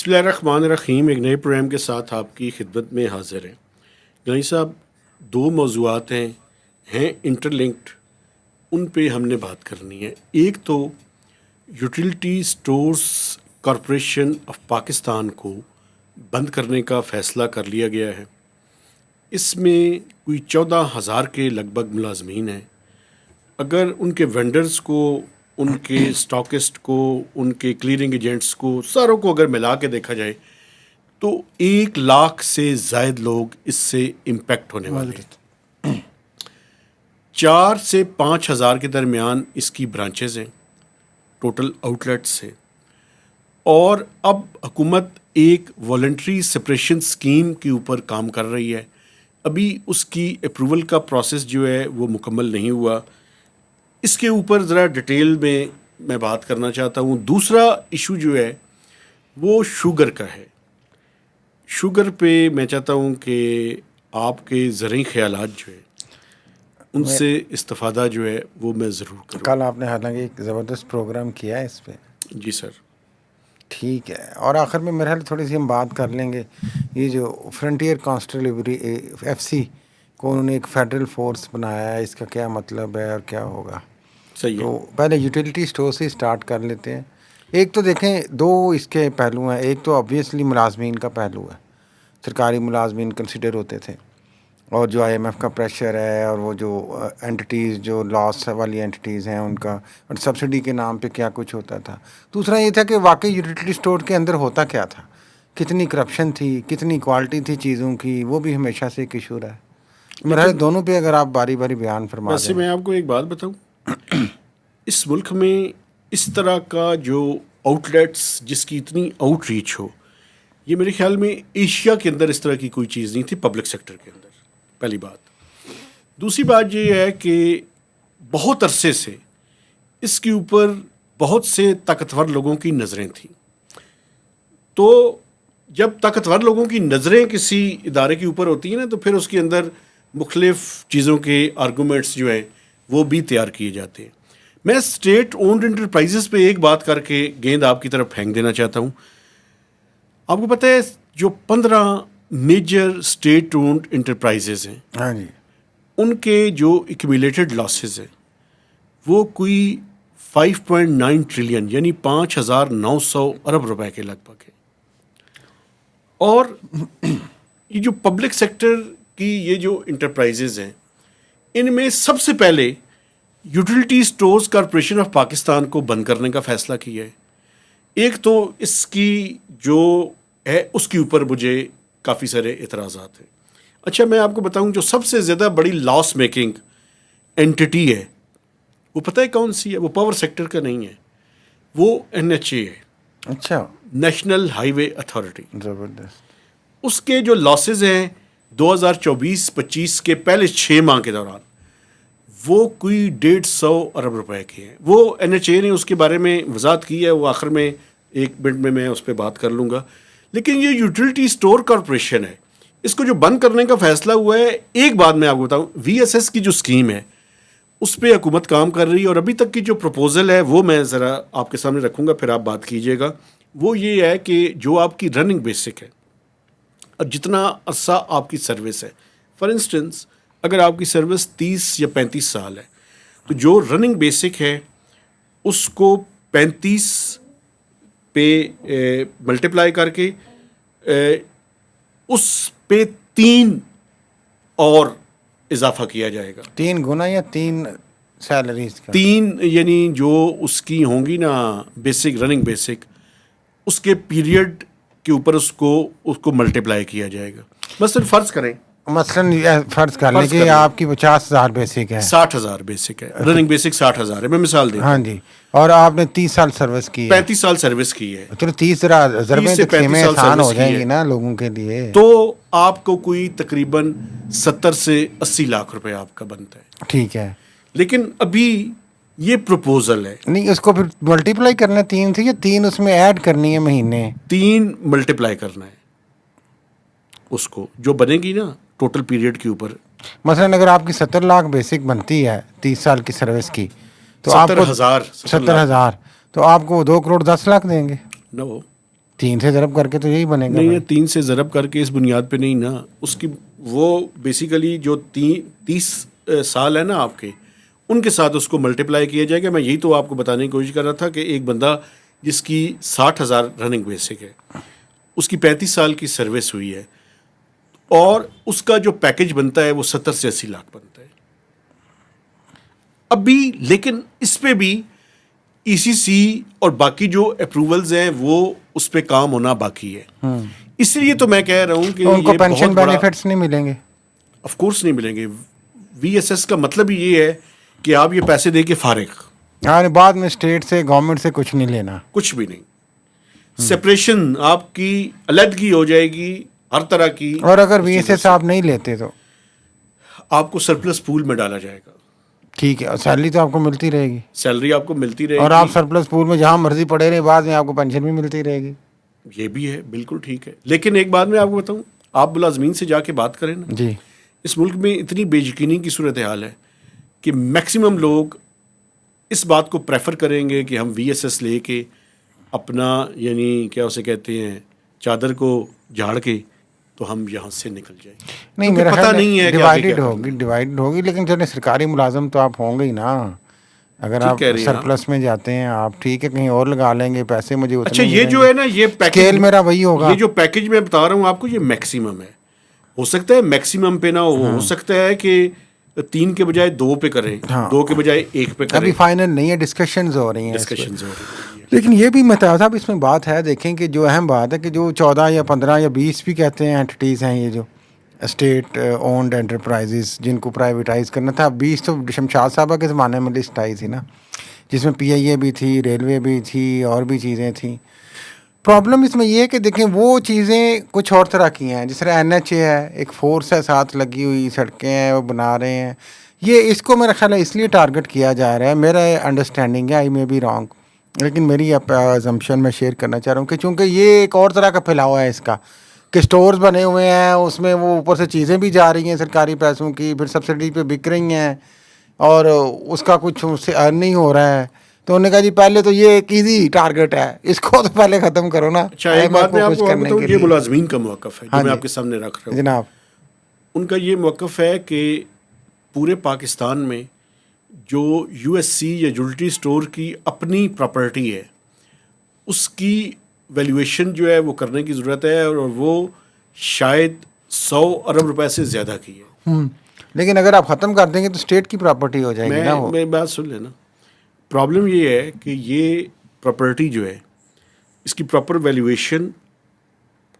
بسم اللہ الرحمن الرحیم. ایک نئے پروگرام کے ساتھ آپ کی خدمت میں حاضر ہیں. گنی صاحب، دو موضوعات ہیں انٹر لنکڈ، ان پہ ہم نے بات کرنی ہے. ایک تو utility stores corporation of Pakistan کو بند کرنے کا فیصلہ کر لیا گیا ہے. اس میں کوئی 14,000 کے لگ بھگ ملازمین ہیں. اگر ان کے وینڈرز کو، ان کے اسٹاکسٹ کو، ان کے کلیئرنگ ایجنٹس کو، ساروں کو اگر ملا کے دیکھا جائے تو 1 لاکھ سے زائد لوگ اس سے امپیکٹ ہونے والے ہیں. 4 سے 5,000 کے درمیان اس کی برانچز ہیں، ٹوٹل آؤٹ لیٹس ہیں. اور اب حکومت ایک والنٹری سپریشن اسکیم کے اوپر کام کر رہی ہے. ابھی اس کی اپروول کا پروسیس جو ہے وہ مکمل نہیں ہوا. اس کے اوپر ذرا ڈیٹیل میں بات کرنا چاہتا ہوں. دوسرا ایشو جو ہے وہ شوگر کا ہے. شوگر پہ میں چاہتا ہوں کہ آپ کے زرعی خیالات جو ہے ان سے استفادہ جو ہے وہ میں ضرور کروں. کل آپ نے حالانکہ ایک زبردست پروگرام کیا ہے اس پہ. جی سر. ٹھیک ہے، اور آخر میں میرے خیال تھوڑی سی ہم بات کر لیں گے. یہ جو فرنٹیئر کانسٹیبلری FCC کو انہوں نے ایک فیڈرل فورس بنایا ہے، اس کا کیا مطلب ہے اور کیا ہوگا. صحیح ہے. تو پہلے یوٹیلیٹی اسٹور سے اسٹارٹ کر لیتے ہیں. ایک تو دیکھیں، دو اس کے پہلو ہیں. ایک تو آبویسلی ملازمین کا پہلو ہے. سرکاری ملازمین کنسیڈر ہوتے تھے، اور جو IMF کا پریشر ہے، اور وہ جو اینٹیز جو لاس والی اینٹیز ہیں ان کا، اور سبسڈی کے نام پہ کیا کچھ ہوتا تھا. دوسرا یہ تھا کہ واقعی یوٹیلیٹی اسٹور کے اندر ہوتا کیا تھا، کتنی کرپشن تھی، کتنی کوالٹی تھی چیزوں کی، وہ بھی ہمیشہ سے ایک ایشو رہا ہے. میرا دونوں پہ اگر آپ باری باری بیان فرما دیں. ویسے میں آپ کو ایک بات بتاؤں، اس ملک میں اس طرح کا جو آؤٹ لیٹس جس کی اتنی آؤٹ ریچ ہو، یہ میرے خیال میں ایشیا کے اندر اس طرح کی کوئی چیز نہیں تھی پبلک سیکٹر کے اندر. پہلی بات. دوسری بات یہ ہے کہ بہت عرصے سے اس کے اوپر بہت سے طاقتور لوگوں کی نظریں تھیں. تو جب طاقتور لوگوں کی نظریں کسی ادارے کے اوپر ہوتی ہیں نا، تو پھر اس کے اندر مختلف چیزوں کے آرگومنٹس جو ہیں وہ بھی تیار کیے جاتے ہیں. میں اسٹیٹ اونڈ انٹرپرائزز پہ ایک بات کر کے گیند آپ کی طرف پھینک دینا چاہتا ہوں. آپ کو پتہ ہے جو 15 میجر اسٹیٹ اونڈ انٹرپرائزز ہیں، ہاں جی، ان کے جو ایکومولیٹڈ لاسز ہیں وہ کوئی 5.9 ٹریلین یعنی 5,900 ارب روپے کے لگ بھگ ہے. اور یہ جو پبلک سیکٹر کی یہ جو انٹرپرائزز ہیں، ان میں سب سے پہلے utility stores corporation of Pakistan کو بند کرنے کا فیصلہ کیا ہے. ایک تو اس کی جو ہے اس کے اوپر مجھے کافی سارے اعتراضات ہیں. اچھا، میں آپ کو بتاؤں جو سب سے زیادہ بڑی لاس میکنگ اینٹی ہے وہ پتہ ہے کون سی ہے؟ وہ پاور سیکٹر کا نہیں ہے، وہ NHA ہے. اچھا، نیشنل ہائی وے اتھارٹی. زبردست. اس کے جو لاسز ہیں 2024-25 کے پہلے 6 ماہ کے دوران وہ کوئی 150 ارب روپے کے ہیں. وہ NHA نے اس کے بارے میں وضاحت کی ہے، وہ آخر میں 1 منٹ میں اس پہ بات کر لوں گا. لیکن یہ یوٹیلیٹی اسٹور کارپوریشن ہے، اس کو جو بند کرنے کا فیصلہ ہوا ہے، ایک بات میں آپ کو بتاؤں، VSS کی جو اسکیم ہے اس پہ حکومت کام کر رہی ہے. اور ابھی تک کی جو پروپوزل ہے وہ میں ذرا آپ کے سامنے رکھوں گا، پھر آپ بات کیجیے گا. وہ یہ ہے کہ جو آپ کی رننگ بیسک ہے اور جتنا عرصہ آپ کی سروس ہے، فار انسٹنس اگر آپ کی سروس 30 یا 35 سال ہے تو جو رننگ بیسک ہے اس کو 35 پہ ملٹیپلائی کر کے اس پہ 3 اور اضافہ کیا جائے گا. 3 گنا یا 3 سیلریز کا؟ 3 یعنی جو اس کی ہوں گی نا بیسک، رننگ بیسک، اس کے پیریڈ کے اوپر اس کو ملٹیپلائی کیا جائے گا. مثلا فرض کریں، فرض کر لیں کہ آپ کی 50,000 بیسک ہے، 60,000 بیسک ہے، رننگ بیسک 60,000 ہے. میں مثال دیتا ہاں ہوں. جی، اور آپ نے 30 سال سروس کی ہے، 35 سال سروس کی ہے، چلو 30 ضربیں سے تقسیمیں 35 سال آسان ہو سروس جائیں کی گی ہے، نا لوگوں کے لیے. تو آپ کو کوئی تقریباً 70 سے 80 لاکھ روپے آپ کا بنتا ہے. ٹھیک ہے، لیکن ابھی یہ پروپوزل ہے، نہیں اس کو پھر ملٹیپلائی کرنا ہے 3 سے، یا 3 اس میں ایڈ کرنی ہے مہینے؟ 3 ملٹیپلائی کرنا ہے اس کو، جو بنے گی نا ٹوٹل پیریڈ کے اوپر. مثلا اگر آپ کی 70 لاکھ بیسک بنتی ہے 30 سال کی سروس کی، تو آپ کو 70,000 70,000، تو آپ کو 2 کروڑ 10 لاکھ دیں گے. نو 3 سے ضرب کر کے تو یہی بنے گا نہیں بھائی۔ 3 سے ضرب کر کے اس بنیاد پہ نہیں نا، اس کی وہ بیسیکلی جو 30 سال ہے نا آپ کے، ان کے ساتھ اس کو ملٹیپلائی کیا جائے گا. میں یہی تو آپ کو بتانے کی کوشش کر رہا تھا کہ ایک بندہ جس کی 60,000 رننگ بیسک ہے، اس کی 35 سال کی سروس ہوئی ہے، اور اس کا جو پیکج بنتا ہے وہ 70 سے 80 لاکھ بنتا ہے اب بھی. لیکن اس پہ بھی ای سی سی اور باقی جو اپروولز ہیں وہ اس پہ کام ہونا باقی ہے. اس لیے تو میں کہہ رہا ہوں کہ ان کو یہ پینشن بہت بڑا، بینیفٹس نہیں ملیں گے. آف کورس نہیں ملیں گے. وی ایس ایس کا مطلب ہی یہ ہے کہ آپ یہ پیسے دے کے فارغ، یعنی بعد میں اسٹیٹ سے گورنمنٹ سے کچھ نہیں لینا. کچھ بھی نہیں. سپریشن آپ کی علیحدگی ہو جائے گی ہر طرح کی. اور اگر وی ایس چیزوں ایس سے آپ نہیں لیتے تو آپ کو سرپلس پول میں ڈالا جائے گا. ٹھیک ہے، اور سیلری تو آپ کو ملتی رہے گی، سیلری آپ کو ملتی رہے اور گی. آپ سرپلس پول میں جہاں مرضی پڑے رہے، بعد میں آپ کو پینشن بھی ملتی رہے گی. یہ بھی ہے، بالکل ٹھیک ہے. لیکن ایک بات میں آپ کو بتاؤں، آپ ملازمین سے جا کے بات کریں نا، جی. اس ملک میں اتنی بے یقینی کی صورتحال ہے کہ میکسیمم لوگ اس بات کو پریفر کریں گے کہ ہم وی ایس ایس لے کے اپنا، یعنی کیا اسے کہتے ہیں، چادر کو جھاڑ کے تو ہم یہاں سے نکل جائیں. نہیں، کیونکہ میرا پتہ خیال نہیں ہے ہے کہ آگے کیا ڈیوائڈ ہوگی، لیکن چلے سرکاری ملازم تو آپ ہوں گے ہی نا. اگر ٹھیک آپ کہہ رہے ہیں آپ. سرپلس میں جاتے ہیں آپ، ٹھیک ہے، کہیں اور لگا لیں گے پیسے، مجھے اچھا، اتنے یہ ملیں جو گے. ہے نا، یہ پیکج، اسکیل میرا وہی ہوگا. یہ جو پیکج میں بتا رہا ہوں آپ کو، یہ میکسیمم ہے. ہو سکتا ہے میکسیمم پہ نہ ہو سکتا ہے کہ 3 کے بجائے 2 پہ کریں، ہاں. 2 کے بجائے 1 پہ کریں. ابھی فائنل نہیں ہے، ڈسکشنز ہو رہی ہیں اس پہ. ڈسکشنز ہو رہی ہیں. لیکن یہ بھی متا صاحب اس میں بات ہے، دیکھیں کہ جو اہم بات ہے کہ جو 14 یا 15 یا 20 بھی کہتے ہیں اینٹیز ہیں، یہ جو اسٹیٹ اونڈ انٹرپرائزز جن کو پرائیویٹائز کرنا تھا. 20 تو شمشاد صاحبہ کے زمانے میں لسٹ آئی تھی نا، جس میں پی آئی اے بھی تھی، ریلوے بھی تھی، اور بھی چیزیں تھیں. پرابلم اس میں یہ ہے کہ دیکھیں وہ چیزیں کچھ اور طرح کی ہیں، جس طرح این ایچ اے ہے، ایک فورس ہے ساتھ لگی ہوئی، سڑکیں ہیں وہ بنا رہے ہیں. یہ اس کو میرا خیال ہے اس لیے ٹارگٹ کیا جا رہا ہے، میرا انڈرسٹینڈنگ ہے، آئی مے بی رانگ، لیکن میری ازمپشن میں شیئر کرنا چاہ رہا ہوں کہ چونکہ یہ ایک اور طرح کا پھیلاؤ ہے اس کا، کہ سٹورز بنے ہوئے ہیں، اس میں وہ اوپر سے چیزیں بھی جا رہی ہیں سرکاری پیسوں کی، پھر سبسڈی پہ بک رہی ہیں، اور اس کا کچھ اس سے ارن نہیں ہو رہا ہے. تو انہوں نے کہا جی پہلے تو یہ ایک ایزی ٹارگٹ ہے، اس کو تو پہلے ختم کرو نا. اچھا، ایک بات میں آپ کو کرنے بتاؤں، کے یہ لیے ملازمین کا موقف ہے جو ہاں میں جی آپ کے سامنے رکھ رہا ہوں. جناب. ان کا یہ موقف ہے کہ پورے پاکستان میں جو یو ایس سی یا یوٹیلیٹی اسٹور کی اپنی پراپرٹی ہے، اس کی ویلیویشن جو ہے وہ کرنے کی ضرورت ہے، اور وہ شاید 100 ارب روپے سے زیادہ کی ہے. لیکن اگر آپ ختم کر دیں گے تو اسٹیٹ کی پراپرٹی ہو جائے گی نا وہ. میں بات سن لینا. پرابلم یہ ہے کہ یہ پراپرٹی جو ہے، اس کی پراپر ویلیویشن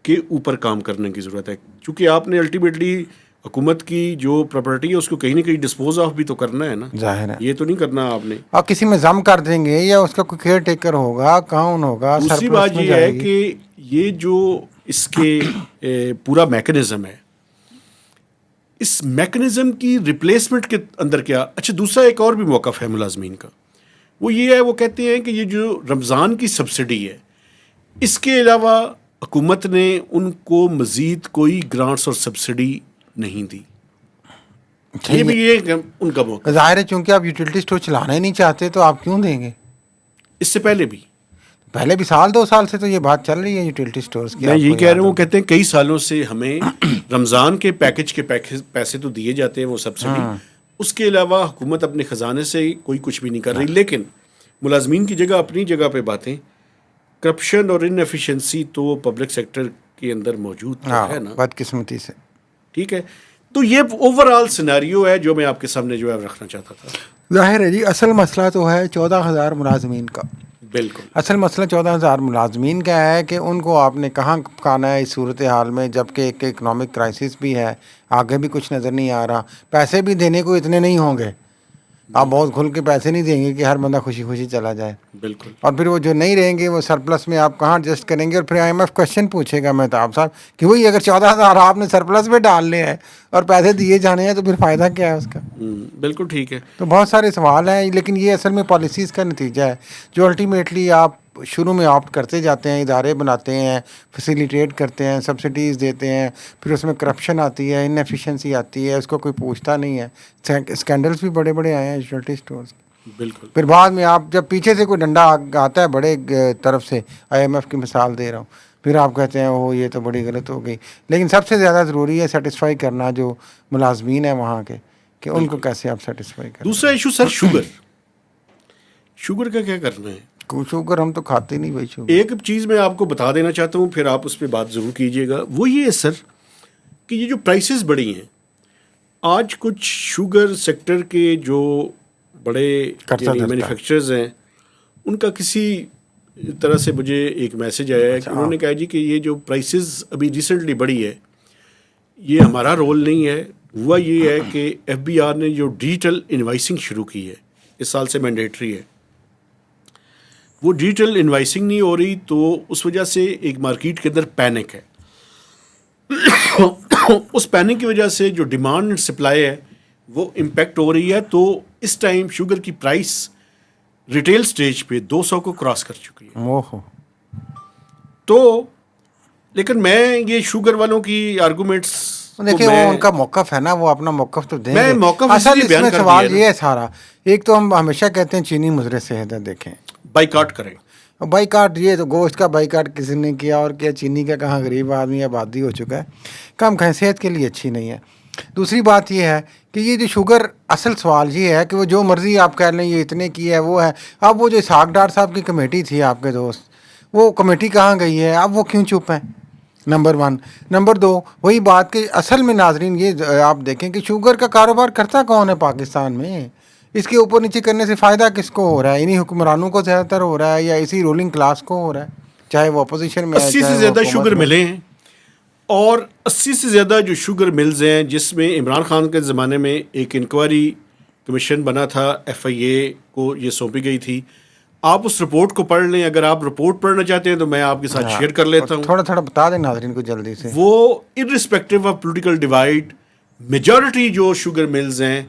کے اوپر کام کرنے کی ضرورت ہے. چونکہ آپ نے الٹیمیٹلی حکومت کی جو پراپرٹی ہے اس کو کہیں نہ کہیں ڈسپوز آف بھی تو کرنا ہے نا. ظاہر ہے. یہ تو نہیں کرنا آپ نے. آپ کسی میں ضم کر دیں گے یا اس کا کوئی کیئر ٹیکر ہوگا، کون ہوگا، دوسری سرپلس بات میں یہ جائے ہے گی. کہ یہ جو اس کے پورا میکنزم ہے، اس میکنزم کی ریپلیسمنٹ کے اندر کیا. اچھا، دوسرا ایک اور بھی موقف ہے ملازمین کا، وہ یہ ہے، وہ کہتے ہیں کہ یہ جو رمضان کی سبسڈی ہے، اس کے علاوہ حکومت نے ان کو مزید کوئی گرانٹس اور سبسڈی نہیں دی. یہ بھی یہ ان کا موقف. ظاہر ہے چونکہ آپ یوٹیلیٹی اسٹور چلانا ہی نہیں چاہتے تو آپ کیوں دیں گے. اس سے پہلے بھی پہلے بھی 1-2 سال سے تو یہ بات چل رہی ہے یوٹیلیٹی اسٹورز کی. میں یہی کہہ رہا ہوں، وہ کہتے ہیں کئی سالوں سے ہمیں رمضان کے پیکج کے پیسے تو دیے جاتے ہیں، وہ سبسڈی، اس کے علاوہ حکومت اپنے خزانے سے کوئی کچھ بھی نہیں کر رہی. لیکن ملازمین کی جگہ اپنی جگہ پہ باتیں، کرپشن اور ان ایفیشنسی تو پبلک سیکٹر کے اندر موجود تو ہے نا. بدقسمتی سے. ٹھیک ہے، تو یہ اوور آل سیناریو ہے جو میں آپ کے سامنے جو ہے رکھنا چاہتا تھا. ظاہر ہے جی، اصل مسئلہ تو ہے 14,000 ملازمین کا. بالکل اصل مسئلہ 14,000 ملازمین کا ہے کہ ان کو آپ نے کہاں پکانا ہے اس صورتحال میں، جبکہ ایک اکنامک کرائسس بھی ہے، آگے بھی کچھ نظر نہیں آ رہا. پیسے بھی دینے کو اتنے نہیں ہوں گے، آپ بہت کھل کے پیسے نہیں دیں گے کہ ہر بندہ خوشی خوشی چلا جائے. بالکل. اور پھر وہ جو نہیں رہیں گے وہ سرپلس میں آپ کہاں ایڈجسٹ کریں گے. اور پھر آئی ایم ایف کوشچن پوچھے گا مہتاب صاحب کہ وہی اگر 14,000 آپ نے سرپلس میں ڈالنے ہیں اور پیسے دیے جانے ہیں تو پھر فائدہ کیا ہے اس کا. بالکل ٹھیک ہے. تو بہت سارے سوال ہیں، لیکن یہ اصل میں پالیسیز کا نتیجہ ہے جو الٹیمیٹلی آپ شروع میں آپٹ کرتے جاتے ہیں، ادارے بناتے ہیں، فیسیلیٹیٹ کرتے ہیں، سبسڈیز دیتے ہیں، پھر اس میں کرپشن آتی ہے، ان ایفیشنسی آتی ہے، اس کو کوئی پوچھتا نہیں ہے. اسکینڈلس بھی بڑے بڑے آئے ہیں یوٹیلیٹی اسٹورز. بالکل. پھر بعد میں آپ جب پیچھے سے کوئی ڈنڈا آتا ہے بڑے طرف سے، آئی ایم ایف کی مثال دے رہا ہوں، پھر آپ کہتے ہیں وہ یہ تو بڑی غلط ہو گئی. لیکن سب سے زیادہ ضروری ہے سیٹسفائی کرنا جو ملازمین ہیں وہاں کے, کہ ان کو کیسے آپ سیٹسفائی کریں. دوسرا ایشو سر شوگر کا کیا کرنا ہے؟ شوگر ہم تو کھاتے نہیں بھائی شوگر. ایک چیز میں آپ کو بتا دینا چاہتا ہوں, پھر آپ اس پہ بات ضرور کیجیے گا. وہ یہ ہے سر کہ یہ جو پرائسز بڑھی ہیں آج, کچھ شوگر سیکٹر کے جو بڑے مینوفیکچررز ہیں ان کا کسی طرح سے مجھے ایک میسج آیا ہے کہ انہوں نے کہا جی کہ یہ جو پرائسز ابھی ریسنٹلی بڑھی ہے یہ ہمارا رول نہیں ہے. ہوا یہ ہے کہ ایف بی آر نے جو ڈیجیٹل انوائسنگ شروع کی ہے, اس سال سے مینڈیٹری ہے, وہ ڈیجیٹل انوائسنگ نہیں ہو رہی, تو اس وجہ سے ایک مارکیٹ کے اندر پینک ہے. اس پینک کی وجہ سے جو ڈیمانڈ اینڈ سپلائی ہے وہ امپیکٹ ہو رہی ہے. تو اس ٹائم شوگر کی پرائس ریٹیل سٹیج پہ 200 کو کراس کر چکی ہے. تو لیکن میں یہ شوگر والوں کی آرگومنٹس دیکھیں وہ ان کا موقف ہے نا, وہ اپنا موقف تو دیں گے. میں موقف اصل اس میں سوال یہ ہے سارا, ایک تو ہم ہمیشہ کہتے ہیں چینی مضر صحت ہے, دیکھیں بائیکاٹ کریں. بائیکاٹ, یہ تو گوشت کا بائیکاٹ کسی نے کیا اور کیا, چینی کا کہاں غریب آدمی آبادی ہو چکا ہے, کم کھائیں, صحت کے لیے اچھی نہیں ہے. دوسری بات یہ ہے کہ یہ جو شوگر, اصل سوال یہ ہے کہ وہ جو مرضی آپ کہہ لیں یہ اتنے کی ہے وہ ہے. اب وہ جو اسحاق ڈار صاحب کی کمیٹی تھی آپ کے دوست, وہ کمیٹی کہاں گئی ہے, اب وہ کیوں چپ ہیں؟ نمبر 1. نمبر 2, وہی بات کہ اصل میں ناظرین یہ آپ دیکھیں کہ شوگر کا کاروبار کرتا کون ہے پاکستان میں. اس کے اوپر نیچے کرنے سے فائدہ کس کو ہو رہا ہے؟ انہی حکمرانوں کو زیادہ تر ہو رہا ہے یا اسی رولنگ کلاس کو ہو رہا ہے, چاہے وہ اپوزیشن میں ہے 80 سے زیادہ شوگر ملے ہیں, اور 80 سے زیادہ جو شوگر ملز ہیں, جس میں عمران خان کے زمانے میں ایک انکوائری کمیشن بنا تھا, ایف آئی اے کو یہ سونپی گئی تھی. آپ اس رپورٹ کو پڑھ لیں, اگر آپ رپورٹ پڑھنا چاہتے ہیں تو میں آپ کے ساتھ شیئر کر لیتا ہوں. تھوڑا بتا دیں ناظرین کو جلدی سے. وہ irrespective of political divide, majority جو شوگر ملز ہیں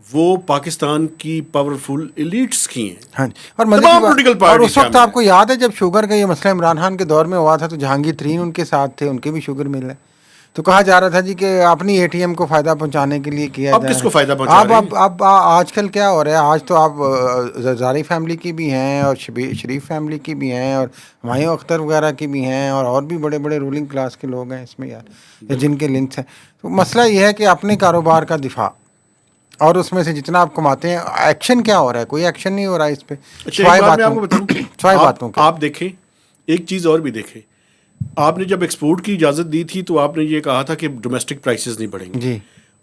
وہ پاکستان کی پاورفل ایلیٹس کی ہیں. ہاں جی, اور اس وقت آپ کو یاد ہے جب شوگر کا یہ مسئلہ عمران خان کے دور میں ہوا تھا تو جہانگیر ترین ان کے ساتھ تھے, ان کے بھی شوگر مل ہے. تو کہا جا رہا تھا جی کہ اپنی اے ٹی ایم کو فائدہ پہنچانے کے لیے کیا اب کس کو فائدہ پہنچا رہے ہیں؟ اب آج کل کیا ہو رہا ہے, آج تو آپ زرزاری فیملی کی بھی ہیں اور شریف فیملی کی بھی ہیں اور ہمایوں اختر وغیرہ کی بھی ہیں, اور بھی بڑے بڑے رولنگ کلاس کے لوگ ہیں اس میں یار, جن کے لنکس ہیں. تو مسئلہ یہ ہے کہ اپنے کاروبار کا دفاع, اور اس میں سے جتنا آپ کماتے ہیں, ایکشن کیا ہو رہا ہے؟ کوئی ایکشن نہیں ہو رہا ہے اس پہ. آپ دیکھیں ایک چیز اور بھی دیکھیں, آپ نے جب ایکسپورٹ کی اجازت دی تھی تو آپ نے یہ کہا تھا کہ ڈومیسٹک پرائسز نہیں بڑھیں گے جی,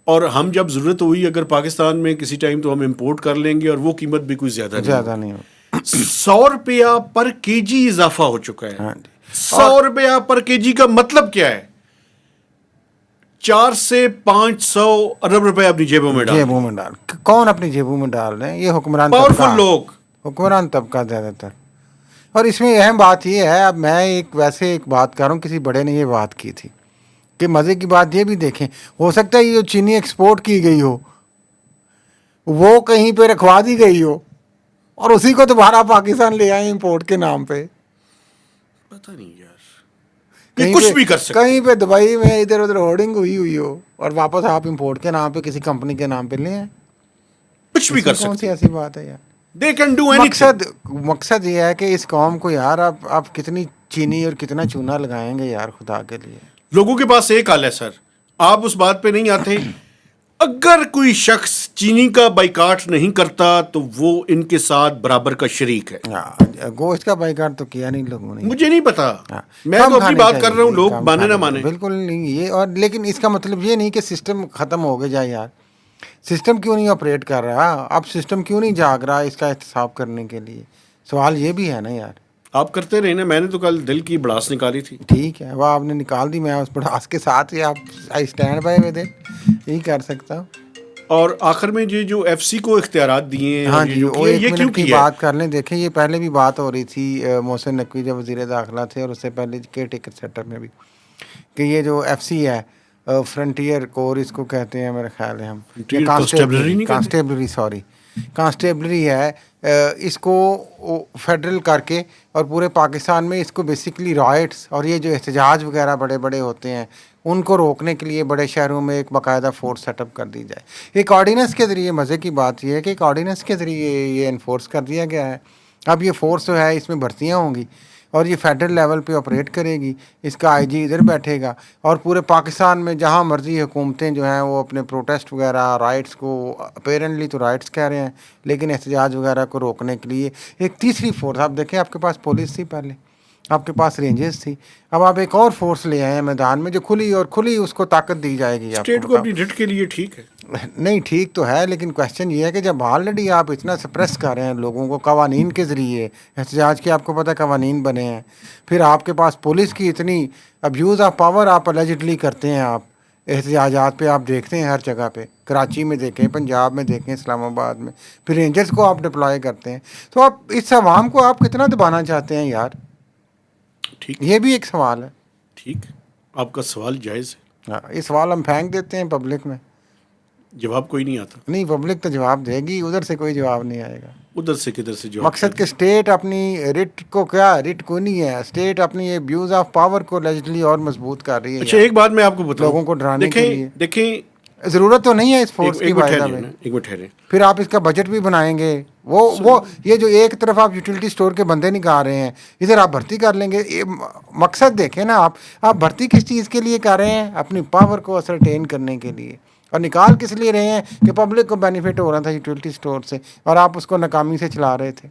اور ہم جب ضرورت ہوئی اگر پاکستان میں کسی ٹائم تو ہم امپورٹ کر لیں گے, اور وہ قیمت بھی کوئی زیادہ نہیں ہو. 100 روپیہ پر کے جی اضافہ ہو چکا ہے. 100 روپیہ پر کے جی کا مطلب کیا ہے؟ 400 سے 500 ارب روپے اپنی جیبوں میں ڈال. کون اپنی جیبوں میں ڈال رہے ہیں؟ یہ حکمران پاورفل لوگ, حکمران طبقہ زیادہ تر. اور اس میں اہم بات یہ ہے, اب میں ویسے ایک بات کر رہا ہوں, کسی بڑے نے یہ بات کی تھی کہ مزے کی بات یہ بھی دیکھیں, ہو سکتا ہے یہ جو چینی ایکسپورٹ کی گئی ہو وہ کہیں پہ رکھوا دی گئی ہو اور اسی کو دوبارہ پاکستان لے آئے امپورٹ کے نام پہ. پتہ نہیں یار, کچھ بھی کر سکتے, کہیں پہ دبئی میں ادھر ادھر ہورڈنگ ہوئی ہو اور واپس آپ امپورٹ کے نام پہ کسی کمپنی کے نام پہ لے آئیں. کچھ بھی کر سکتے. کون سی ایسی بات ہے یار؟ They can do anything. مقصد یہ ہے کہ اس قوم کو یار آپ کتنی چینی اور کتنا چونا لگائیں گے یار خدا کے لیے. لوگوں کے پاس ایک حل ہے سر, آپ اس بات پہ نہیں آتے. اگر کوئی شخص چینی کا بائیکاٹ نہیں کرتا تو وہ ان کے ساتھ برابر کا شریک ہے. گوشت کا بائیکاٹ تو کیا نہیں لوگوں نے, مجھے نہیں پتا, میں تو اپنی بات کر رہا ہوں, لوگ مانے نہ مانے بالکل نہیں یہ. اور لیکن اس کا مطلب یہ نہیں کہ سسٹم ختم ہو گیا جائے یار. سسٹم کیوں نہیں آپریٹ کر رہا؟ اب سسٹم کیوں نہیں جاگ رہا اس کا احتساب کرنے کے لیے؟ سوال یہ بھی ہے نا یار. آپ کرتے رہے نا, میں نے تو کل دل کی بڑاس نکالی تھی. ٹھیک ہے, وہ آپ نے نکال دی, میں اس بڑاس کے ساتھ ہی آپ اسٹینڈ بائی میں دیں, یہی کر سکتا ہوں. اور آخر میں یہ جو ایف سی کو اختیارات دیے ہیں, ہاں جی, وہ ایک منٹ کی کیا بات کر لیں. دیکھیں یہ پہلے بھی بات ہو رہی تھی, محسن نقوی جب وزیر داخلہ تھے, اور اس سے پہلے کیئر ٹیکر سیکٹر میں بھی, کہ یہ جو ایف سی ہے, فرنٹیئر کور اس کو کہتے ہیں میرے خیال ہے ہم, کانسٹیبلری ہے, اس کو فیڈرل کر کے اور پورے پاکستان میں اس کو بیسکلی رائٹس اور یہ جو احتجاج وغیرہ بڑے بڑے ہوتے ہیں ان کو روکنے کے لیے بڑے شہروں میں ایک باقاعدہ فورس سیٹ اپ کر دی جائے. ایک آرڈیننس کے ذریعے, مزے کی بات یہ ہے کہ ایک آرڈیننس کے ذریعے یہ انفورس کر دیا گیا ہے. اب یہ فورس جو ہے اس میں بھرتیاں ہوں گی, اور یہ فیڈرل لیول پہ آپریٹ کرے گی. اس کا آئی جی ادھر بیٹھے گا اور پورے پاکستان میں جہاں مرضی حکومتیں جو ہیں وہ اپنے پروٹیسٹ وغیرہ رائٹس کو اپیرنٹلی تو رائٹس کہہ رہے ہیں لیکن احتجاج وغیرہ کو روکنے کے لیے ایک تیسری فورس. آپ دیکھیں آپ کے پاس پولیس تھی پہلے, آپ کے پاس رینجرز تھی, اب آپ ایک اور فورس لے آئے ہیں میدان میں جو کھلی اس کو طاقت دی جائے گی. اسٹیٹ کو اپنی ڈٹ کے لیے ٹھیک ہے, نہیں ٹھیک تو ہے لیکن کوشچن یہ ہے کہ جب آلریڈی آپ اتنا سپریس کر رہے ہیں لوگوں کو قوانین کے ذریعے, احتجاج کے آپ کو پتہ قوانین بنے ہیں, پھر آپ کے پاس پولیس کی اتنی ابیوز آف پاور آپ الیجڈلی کرتے ہیں, آپ احتجاجات پہ آپ دیکھتے ہیں ہر جگہ پہ, کراچی میں دیکھیں, پنجاب میں دیکھیں, اسلام آباد میں, پھر رینجرز کو آپ ڈپلوائے کرتے ہیں, تو آپ اس عوام کو آپ کتنا دبانا چاہتے ہیں یار, ٹھیک یہ بھی ایک سوال ہے. ٹھیک, آپ کا سوال جائز ہے, ہاں, یہ سوال ہم پھینک دیتے ہیں پبلک میں, جواب کوئی نہیں آتا, نہیں پبلک تو جواب دے گی, ادھر سے کوئی جواب نہیں آئے گا. ادھر سے کدھر سے جواب مقصد کہ اسٹیٹ اپنی رٹ کو کیا رٹ کو نہیں ہے, اسٹیٹ اپنی ابیوز آف پاور کو لیجلی اور مضبوط کر رہی ہے. اچھا ایک بات میں آپ کو بتاؤں, لوگوں کو ڈرانے کے لیے دیکھیں ضرورت تو نہیں ہے اس فورس کی ایک منٹ بائی دا ٹھہریں وے. نا, ایک منٹ ٹھہریں. پھر آپ اس کا بجٹ بھی بنائیں گے, وہ یہ جو ایک طرف آپ یوٹیلیٹی اسٹور کے بندے نکال رہے ہیں, ادھر آپ بھرتی کر لیں گے. مقصد دیکھیں نا, آپ بھرتی کس چیز کے لیے کر رہے ہیں, اپنی پاور کو اسرٹین کرنے کے لیے, اور نکال کس لیے رہے ہیں کہ پبلک کو بینیفٹ ہو رہا تھا یوٹیلیٹی اسٹور سے, اور آپ اس کو ناکامی سے چلا رہے تھے,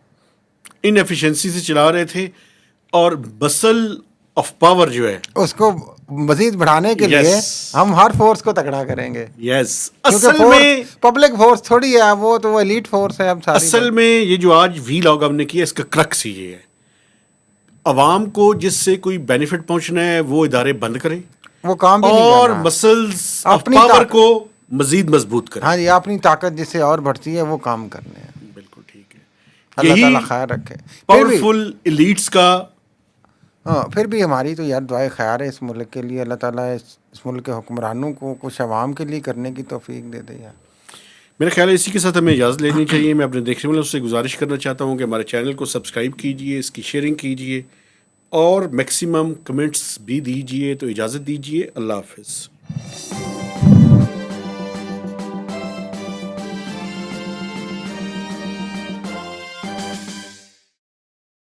ان ایفیشنسی سے چلا رہے تھے, اور بسل آف پاور جو ہے اس کو مزید بڑھانے کے لیے ہم ہر فورس کو تگڑا کریں گے. یس, کیونکہ اصل میں پبلک فورس تھوڑی ہے, وہ تو ایلیٹ فورس ہے. اب ساری اصل میں یہ جو آج وی لاگ ہم نے کیا, اس کا کرکس یہ ہے, عوام کو جس سے کوئی بینیفٹ پہنچنا ہے وہ ادارے بند کریں, وہ کام بھی نہیں اور کرنا, مسلز آف اپنی پاور کو مزید مضبوط کریں. ہاں جی, اپنی طاقت جس سے اور بڑھتی ہے وہ کام کرنے ہیں. بالکل ٹھیک ہے, اللہ یہی تعالیٰ خیر رکھے. پاورفل ایلیٹس کا. ہاں, پھر بھی ہماری تو یار دعائیں خیر ہے اس ملک کے لیے, اللہ تعالیٰ اس ملک کے حکمرانوں کو کچھ عوام کے لیے کرنے کی توفیق دے دے یار. میرا خیال ہے اسی کے ساتھ ہمیں اجازت لینی چاہیے. میں اپنے دیکھنے والوں سے گزارش کرنا چاہتا ہوں کہ ہمارے چینل کو سبسکرائب کیجئے, اس کی شیئرنگ کیجئے, اور میکسیمم کمنٹس بھی دیجئے. تو اجازت دیجئے, اللہ حافظ.